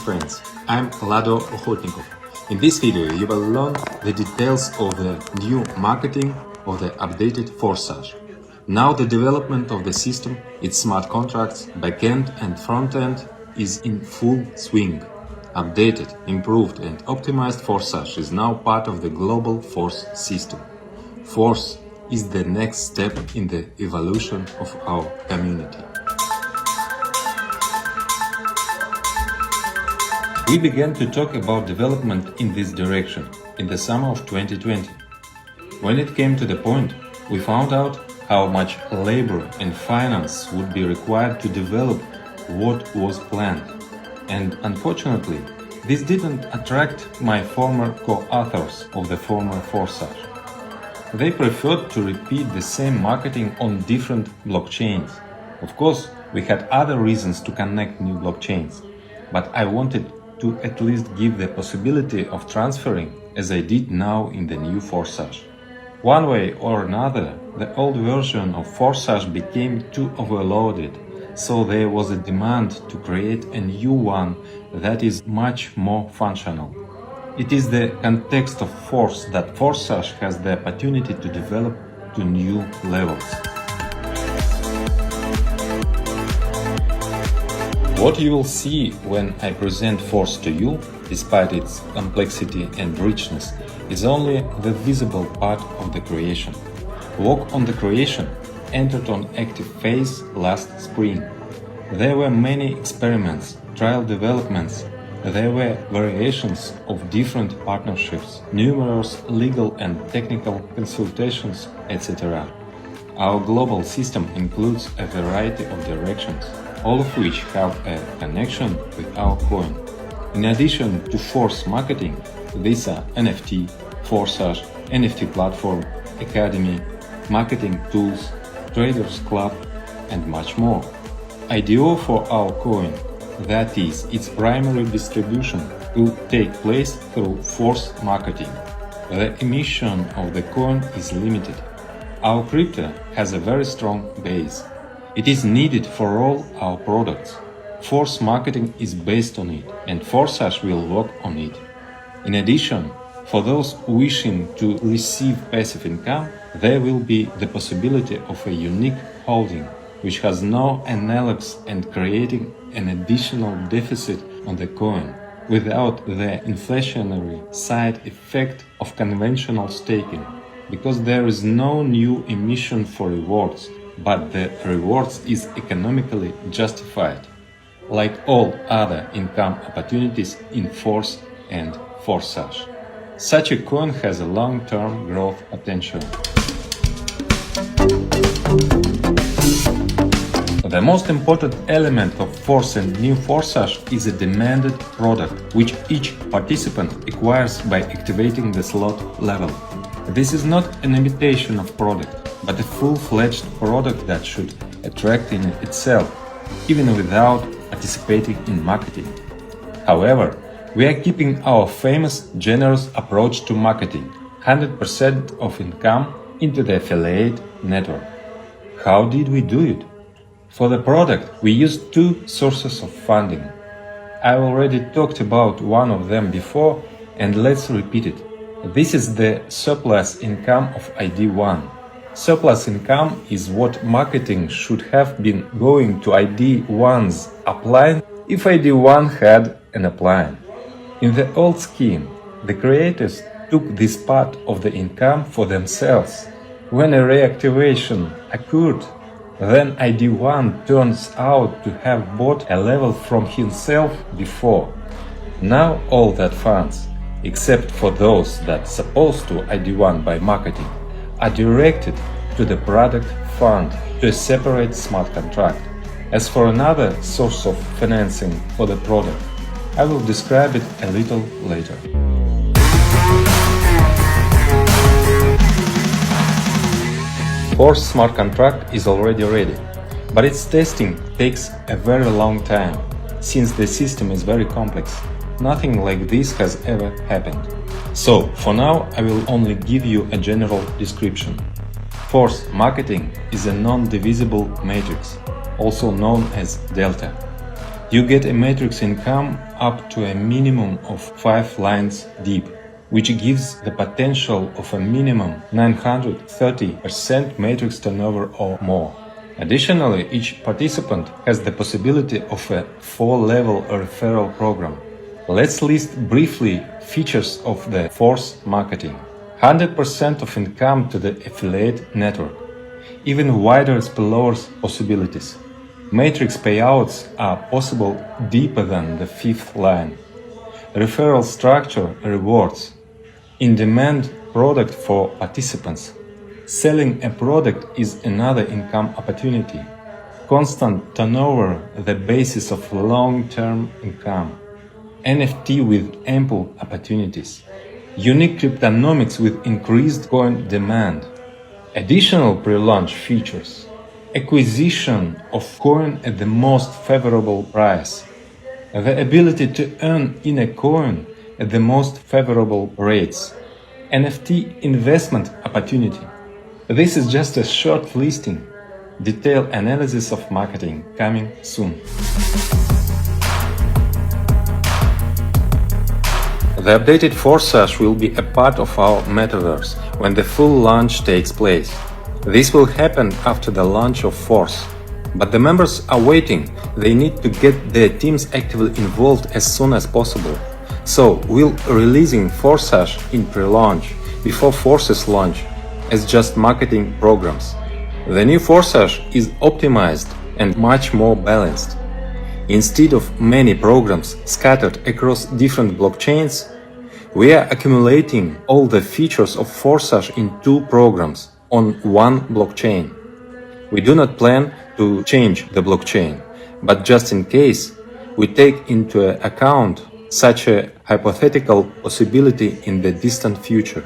friends, I'm Lado. In this video you will learn the details of the new marketing of the updated Forsage. Now the development of the system, its smart contracts, backend and frontend is in full swing. Updated, improved and optimized Forsage is now part of the global Force system. Force is the next step in the evolution of our community. We began to talk about development in this direction in the summer of 2020. When it came to the point, we found out how much labor and finance would be required to develop what was planned. And unfortunately, this didn't attract my former co-authors of the former Forsage. They preferred to repeat the same marketing on different blockchains. Of course, we had other reasons to connect new blockchains, but I wanted to at least give the possibility of transferring as I did now in the new Forsage. One way or another, the old version of Forsage became too overloaded, so there was a demand to create a new one that is much more functional. It is the context of Force that Forsage has the opportunity to develop to new levels. What you will see when I present Force to you, despite its complexity and richness, is only the visible part of the creation. Work on the creation entered on active phase last spring. There were many experiments, trial developments, there were variations of different partnerships, numerous legal and technical consultations, etc. Our global system includes a variety of directions, all of which have a connection with our coin. In addition to Force marketing, these are NFT, Forsage, NFT platform, academy, marketing tools, traders club, and much more. IDO for our coin, that is, its primary distribution, will take place through Force marketing. The emission of the coin is limited. Our crypto has a very strong base. It is needed for all our products. Force marketing is based on it, and Forsage will work on it. In addition, for those wishing to receive passive income, there will be the possibility of a unique holding, which has no analogs and creating an additional deficit on the coin, without the inflationary side effect of conventional staking, because there is no new emission for rewards, but the rewards is economically justified, like all other income opportunities in Force and Forsage. Such a coin has a long-term growth potential. The most important element of Force and new Forsage is a demanded product, which each participant acquires by activating the slot level. This is not an imitation of product, but a full-fledged product that should attract in itself, even without participating in marketing. However, we are keeping our famous generous approach to marketing, 100% of income into the affiliate network. How did we do it? For the product, we used two sources of funding. I already talked about one of them before, and let's repeat it. This is the surplus income of ID1. Surplus income is what marketing should have been going to ID1's upline if ID1 had an upline. In the old scheme, the creators took this part of the income for themselves. When a reactivation occurred, then ID1 turns out to have bought a level from himself before. Now all that funds, except for those that supposed to ID1 by marketing, are directed to the product fund to a separate smart contract. As for another source of financing for the product, I will describe it a little later. Force smart contract is already ready, but its testing takes a very long time, since the system is very complex. Nothing like this has ever happened. So, for now, I will only give you a general description. Force marketing is a non-divisible matrix, also known as delta. You get a matrix income up to a minimum of 5 lines deep, which gives the potential of a minimum 930% matrix turnover or more. Additionally, each participant has the possibility of a 4-level referral program. Let's list briefly features of the Force marketing. 100% of income to the affiliate network. Even wider spillovers possibilities. Matrix payouts are possible deeper than the 5th line. Referral structure rewards. In-demand product for participants. Selling a product is another income opportunity. Constant turnover, the basis of long-term income. NFT with ample opportunities. Unique cryptonomics with increased coin demand. Additional pre-launch features. Acquisition of coin at the most favorable price. The ability to earn in a coin at the most favorable rates. NFT investment opportunity. This is just a short listing. Detailed analysis of marketing coming soon. The updated Forsage will be a part of our metaverse when the full launch takes place. This will happen after the launch of Force. But the members are waiting. They need to get their teams actively involved as soon as possible. So we'll releasing Forsage in pre-launch before Force's launch as just marketing programs. The new Forsage is optimized and much more balanced. Instead of many programs scattered across different blockchains, we are accumulating all the features of Forsage in 2 programs on one blockchain. We do not plan to change the blockchain, but just in case, we take into account such a hypothetical possibility in the distant future.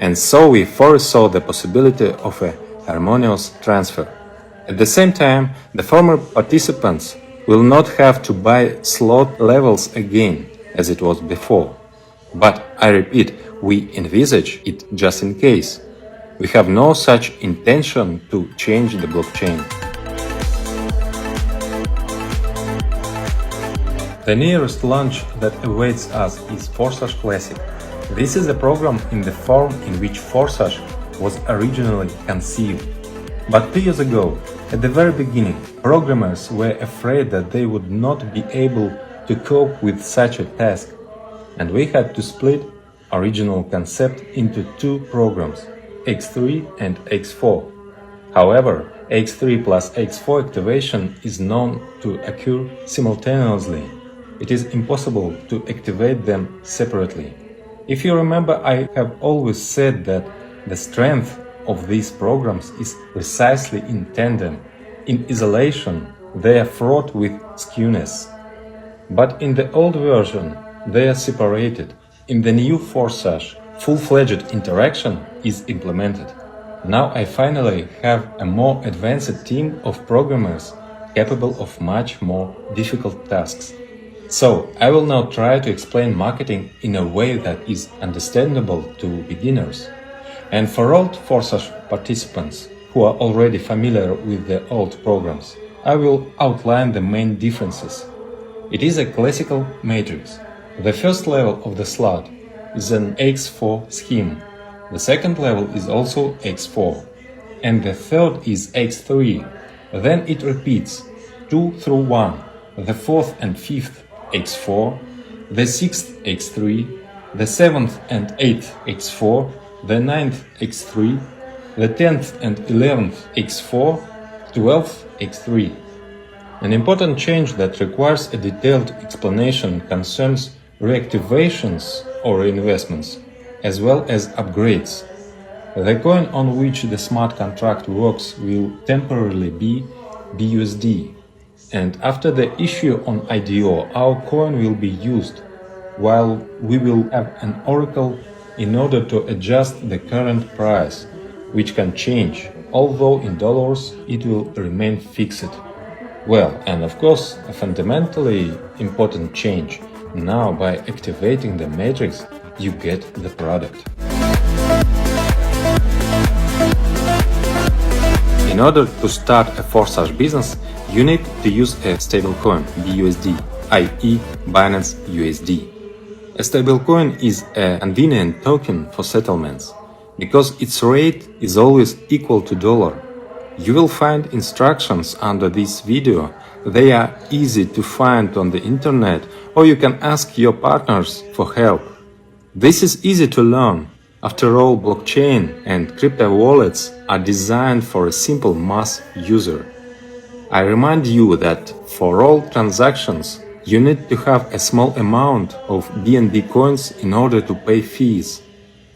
And so we foresaw the possibility of a harmonious transfer. At the same time, the former participants will not have to buy slot levels again, as it was before. But I repeat, we envisage it just in case. We have no such intention to change the blockchain. The nearest launch that awaits us is Forsage Classic. This is a program in the form in which Forsage was originally conceived. But 2 years ago, at the very beginning, programmers were afraid that they would not be able to cope with such a task, and we had to split original concept into 2 programs, X3 and X4. However, X3 plus X4 activation is known to occur simultaneously. It is impossible to activate them separately. If you remember, I have always said that the strength of these programs is precisely in tandem. In isolation, they are fraught with skewness. But in the old version, they are separated. In the new Forsage, full-fledged interaction is implemented. Now I finally have a more advanced team of programmers capable of much more difficult tasks. So I will now try to explain marketing in a way that is understandable to beginners. And for old Forsage participants who are already familiar with the old programs, I will outline the main differences. It is a classical matrix. The first level of the slot is an X4 scheme. The second level is also X4. And the third is X3. Then it repeats 2 through 1, the fourth and fifth X4, the sixth X3, the seventh and 8th X4, the 9th X3, the 10th and 11th X4, 12th X3. An important change that requires a detailed explanation concerns reactivations or reinvestments, as well as upgrades. The coin on which the smart contract works will temporarily be BUSD, and after the issue on IDO, our coin will be used, while we will have an oracle in order to adjust the current price, which can change, although in dollars it will remain fixed. Well, and of course, a fundamentally important change. Now, by activating the matrix, you get the product. In order to start a Forsage business, you need to use a stablecoin, BUSD, i.e. Binance USD. A stablecoin is a convenient token for settlements, because its rate is always equal to dollar. You will find instructions under this video. They are easy to find on the internet, or you can ask your partners for help. This is easy to learn. After all, blockchain and crypto wallets are designed for a simple mass user. I remind you that for all transactions, you need to have a small amount of BNB coins in order to pay fees.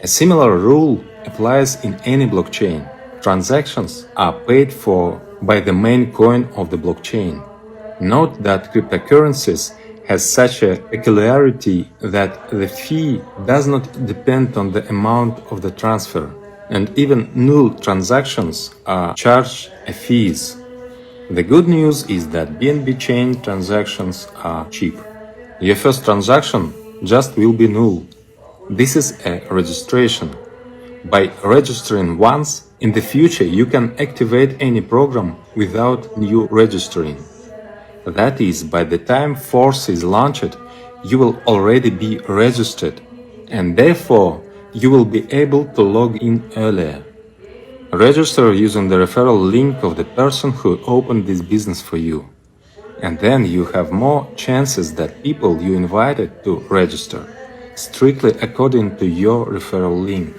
A similar rule applies in any blockchain. Transactions are paid for by the main coin of the blockchain. Note that cryptocurrencies has such a peculiarity that the fee does not depend on the amount of the transfer, and even null transactions are charged fees. The good news is that BNB chain transactions are cheap. Your first transaction just will be null. This is a registration. By registering once, in the future you can activate any program without new registering. That is, by the time Force is launched, you will already be registered, and therefore you will be able to log in earlier. Register using the referral link of the person who opened this business for you. And then you have more chances that people you invited to register, strictly according to your referral link.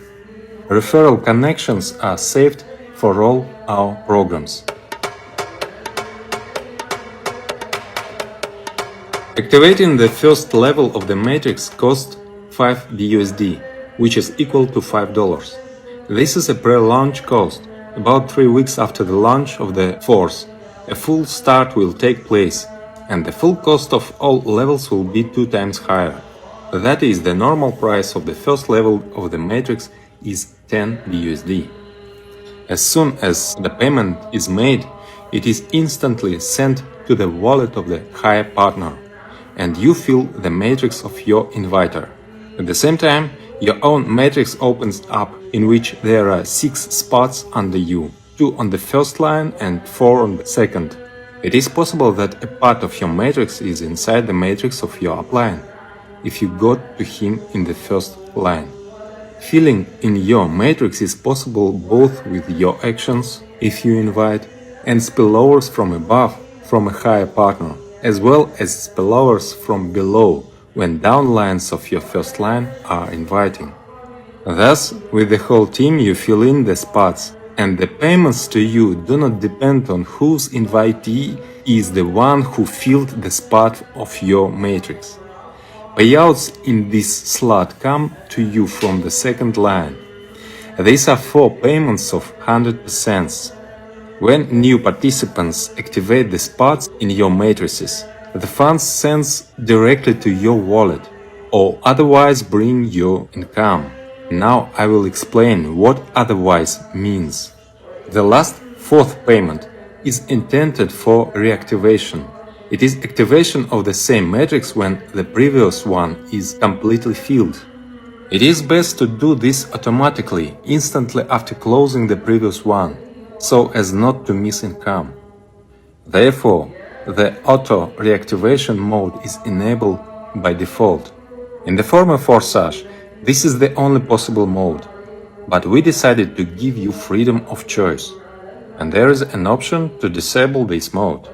Referral connections are saved for all our programs. Activating the first level of the matrix costs 5 BUSD, which is equal to $5. This is a pre-launch cost. About 3 weeks after the launch of the Force, a full start will take place, and the full cost of all levels will be 2 times higher. That is, the normal price of the first level of the matrix is 10 BUSD. As soon as the payment is made, it is instantly sent to the wallet of the higher partner, and you fill the matrix of your inviter. At the same time, your own matrix opens up, in which there are 6 spots under you, 2 on the first line and 4 on the second. It is possible that a part of your matrix is inside the matrix of your upline, if you got to him in the first line. Filling in your matrix is possible both with your actions, if you invite, and spillovers from above, from a higher partner, as well as spillovers from below, when downlines of your first line are inviting. Thus, with the whole team you fill in the spots, and the payments to you do not depend on whose invitee is the one who filled the spot of your matrix. Payouts in this slot come to you from the second line. These are 4 payments of 100%. When new participants activate the spots in your matrices, the funds sends directly to your wallet, or otherwise bring your income. Now I will explain what otherwise means. The last 4th payment is intended for reactivation. It is activation of the same matrix when the previous one is completely filled. It is best to do this automatically, instantly after closing the previous one, so as not to miss income. Therefore, the auto reactivation mode is enabled by default. In the former Forsage, this is the only possible mode, but we decided to give you freedom of choice, and there is an option to disable this mode.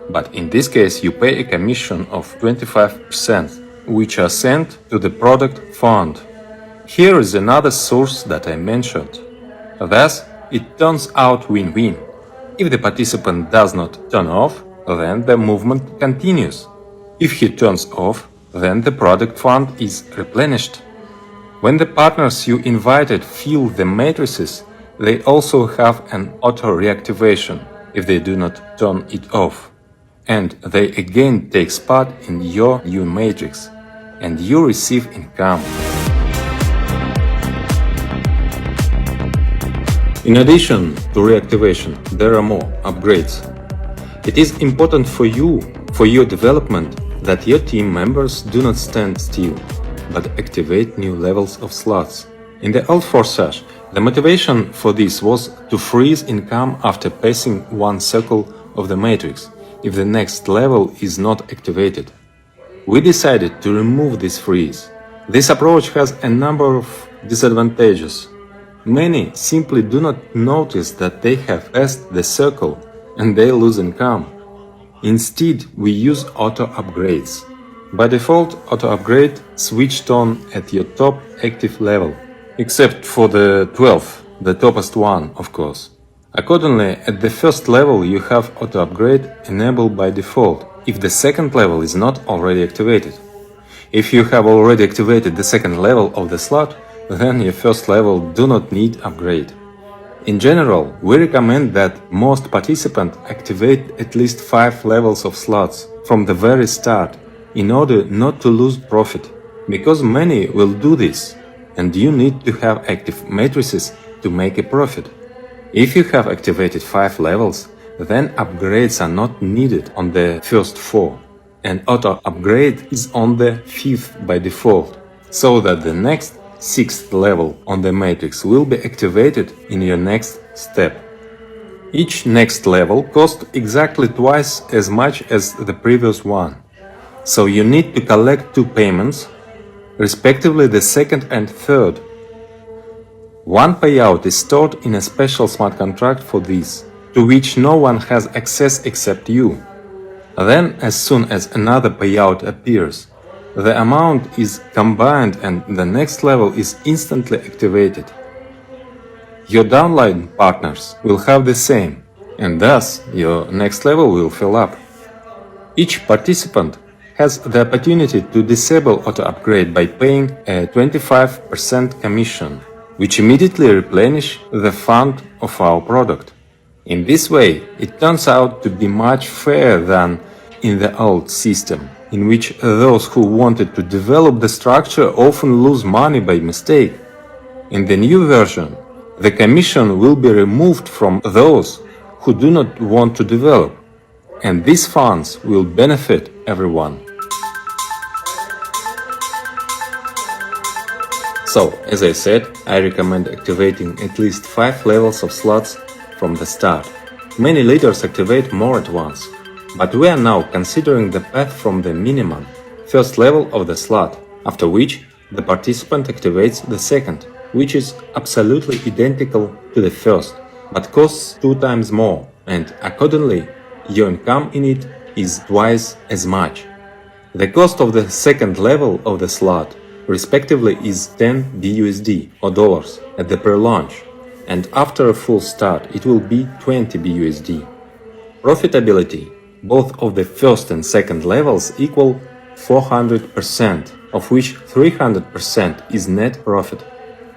But in this case you pay a commission of 25%, which are sent to the product fund. Here is another source that I mentioned. Thus, it turns out win-win. If the participant does not turn off, then the movement continues. If he turns off, then the product fund is replenished. When the partners you invited fill the matrices, they also have an auto-reactivation if they do not turn it off. And they again take spot in your new matrix, and you receive income. In addition to reactivation, there are more upgrades. It is important for you, for your development, that your team members do not stand still, but activate new levels of slots. In the old Forsage, the motivation for this was to freeze income after passing one circle of the matrix, if the next level is not activated. We decided to remove this freeze. This approach has a number of disadvantages. Many simply do not notice that they have passed the circle and they lose income. Instead, we use auto upgrades. By default, auto upgrade switched on at your top active level, except for the 12th, the topest one, of course. Accordingly, at the first level you have auto upgrade enabled by default, if the second level is not already activated. If you have already activated the second level of the slot, then your first level do not need upgrade. In general, we recommend that most participants activate at least 5 levels of slots from the very start in order not to lose profit, because many will do this, and you need to have active matrices to make a profit. If you have activated 5 levels, then upgrades are not needed on the first 4, and auto upgrade is on the 5th by default, so that the next 6th level on the matrix will be activated in your next step. Each next level costs exactly twice as much as the previous one, so you need to collect 2 payments, respectively the second and third. One payout is stored in a special smart contract for this, to which no one has access except you. Then, as soon as another payout appears, the amount is combined and the next level is instantly activated. Your downline partners will have the same, and thus your next level will fill up. Each participant has the opportunity to disable auto upgrade by paying a 25% commission, which immediately replenish the fund of our product. In this way, it turns out to be much fairer than in the old system, in which those who wanted to develop the structure often lose money by mistake. In the new version, the commission will be removed from those who do not want to develop, and these funds will benefit everyone. So, as I said, I recommend activating at least 5 levels of slots from the start. Many leaders activate more at once, but we are now considering the path from the minimum, first level of the slot, after which the participant activates the second, which is absolutely identical to the first, but costs 2 times more, and accordingly, your income in it is twice as much. The cost of the second level of the slot respectively is 10 BUSD or dollars at the pre-launch, and after a full start it will be 20 BUSD. Profitability, both of the first and second levels equal 400%, of which 300% is net profit.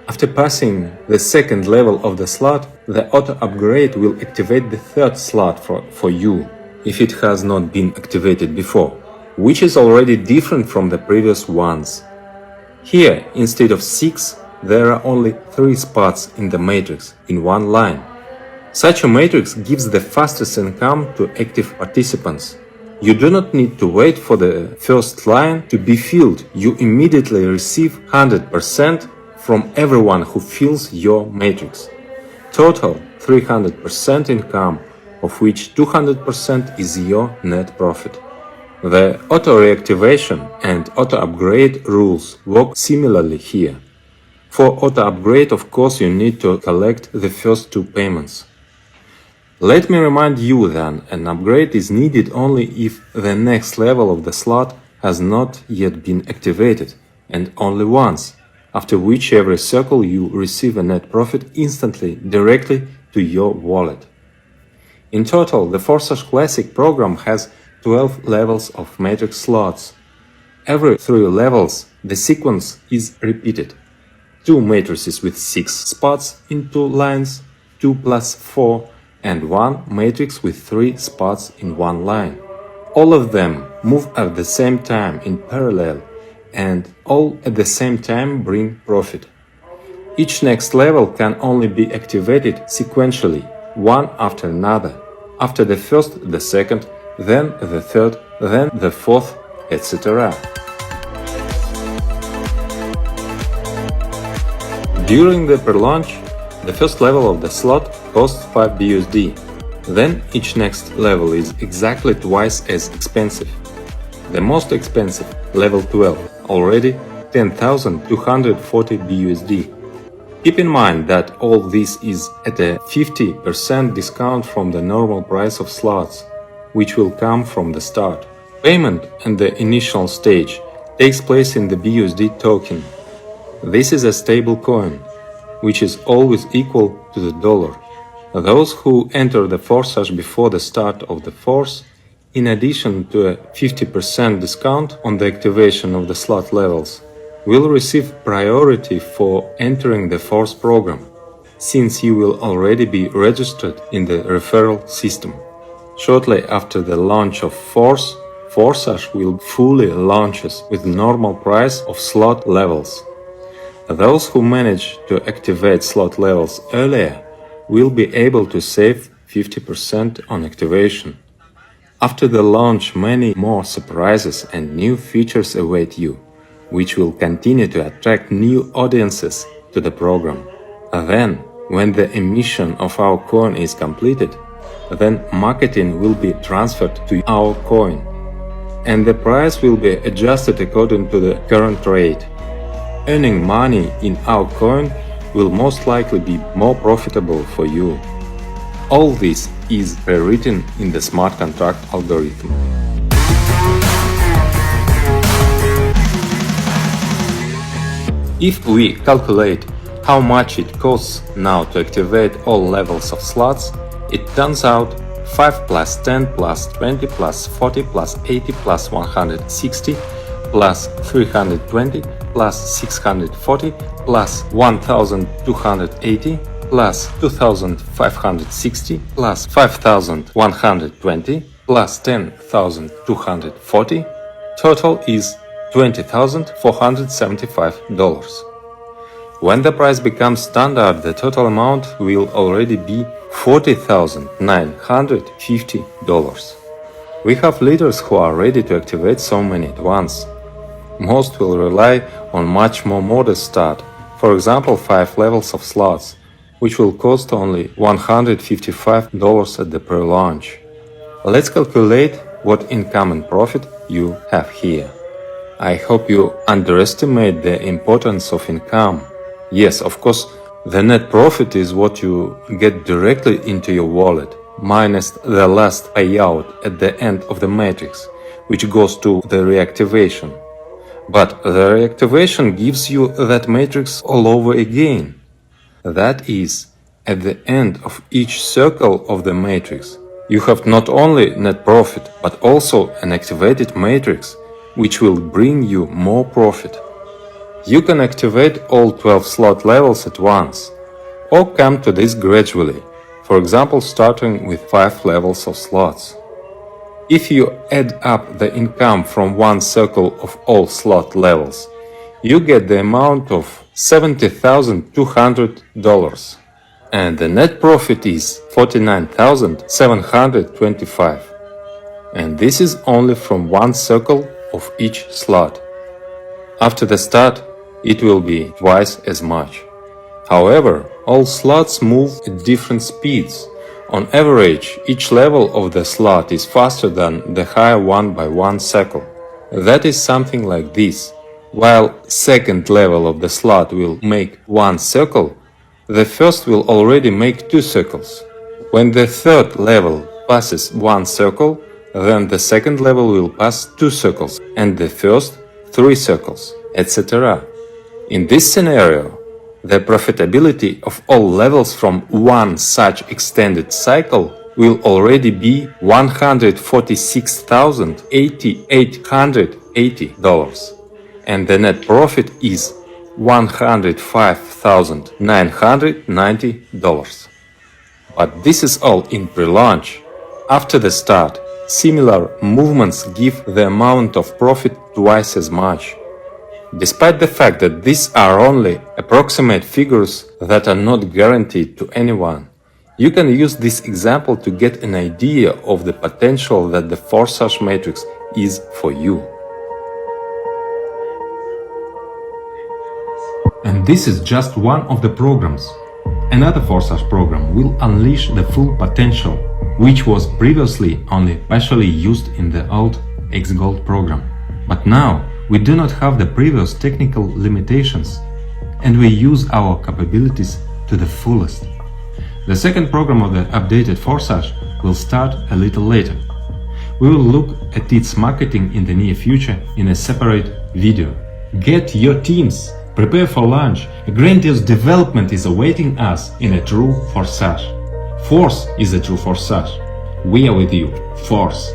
After passing the second level of the slot, the auto upgrade will activate the third slot for you, if it has not been activated before, which is already different from the previous ones. Here, instead of 6, there are only 3 spots in the matrix, in one line. Such a matrix gives the fastest income to active participants. You do not need to wait for the first line to be filled, you immediately receive 100% from everyone who fills your matrix. Total 300% income, of which 200% is your net profit. The auto reactivation and auto upgrade rules work similarly here. For auto upgrade, of course, you need to collect the first 2 payments. Let me remind you that an upgrade is needed only if the next level of the slot has not yet been activated, and only once, after which every circle you receive a net profit instantly directly to your wallet. In total, the Forsage Classic program has 12 levels of matrix slots. Every 3 levels, the sequence is repeated. 2 matrices with 6 spots in 2 lines, 2 plus 4, and 1 matrix with 3 spots in 1 line. All of them move at the same time in parallel, and all at the same time bring profit. Each next level can only be activated sequentially, one after another. After the first, the second, then the third, then the fourth, etc. During the pre-launch, the first level of the slot costs 5 BUSD. Then each next level is exactly twice as expensive. The most expensive, level 12, already 10,240 BUSD. Keep in mind that all this is at a 50% discount from the normal price of slots, which will come from the start. Payment in the initial stage takes place in the BUSD token. This is a stable coin, which is always equal to the dollar. Those who enter the Forsage before the start of the force, in addition to a 50% discount on the activation of the slot levels, will receive priority for entering the force program, since you will already be registered in the referral system. Shortly after the launch of Force, Forsage will fully launches with normal price of slot levels. Those who manage to activate slot levels earlier will be able to save 50% on activation. After the launch, many more surprises and new features await you, which will continue to attract new audiences to the program. Then, when the emission of our coin is completed, then marketing will be transferred to our coin, and the price will be adjusted according to the current rate. Earning money in our coin will most likely be more profitable for you. All this is pre-written in the smart contract algorithm. If we calculate how much it costs now to activate all levels of slots, it turns out 5 plus 10 plus 20 plus 40 plus 80 plus 160 plus 320 plus 640 plus 1280 plus 2560 plus 5120 plus 10,240, total is $20,475. When the price becomes standard, the total amount will already be $40,950. We have leaders who are ready to activate so many at once. Most will rely on much more modest start, for example 5 levels of slots, which will cost only $155 at the pre-launch. Let's calculate what income and profit you have here. I hope you underestimate the importance of income. Yes, of course, the net profit is what you get directly into your wallet, minus the last payout at the end of the matrix, which goes to the reactivation. But the reactivation gives you that matrix all over again. That is, at the end of each circle of the matrix, you have not only net profit, but also an activated matrix, which will bring you more profit. You can activate all 12 slot levels at once, or come to this gradually, for example starting with 5 levels of slots. If you add up the income from one circle of all slot levels, you get the amount of $70,200, and the net profit is $49,725. And this is only from one circle of each slot. After the start, it will be twice as much. However, all slots move at different speeds. On average, each level of the slot is faster than the higher one by 1 cycle. That is something like this. While second level of the slot will make 1 circle, the first will already make 2 circles. When the third level passes 1 circle, then the second level will pass 2 circles, and the first 3 circles, etc. In this scenario, the profitability of all levels from one such extended cycle will already be $146,880, and the net profit is $105,990. But this is all in pre-launch. After the start, similar movements give the amount of profit twice as much. Despite the fact that these are only approximate figures that are not guaranteed to anyone, you can use this example to get an idea of the potential that the Forsage matrix is for you. And this is just one of the programs. Another Forsage program will unleash the full potential, which was previously only partially used in the old X Gold program. But now we do not have the previous technical limitations and we use our capabilities to the fullest. The second program of the updated Forsage will start a little later. We will look at its marketing in the near future in a separate video. Get your teams, prepare for launch. A grandiose development is awaiting us in a true Forsage. Force is a true Forsage. We are with you, Force.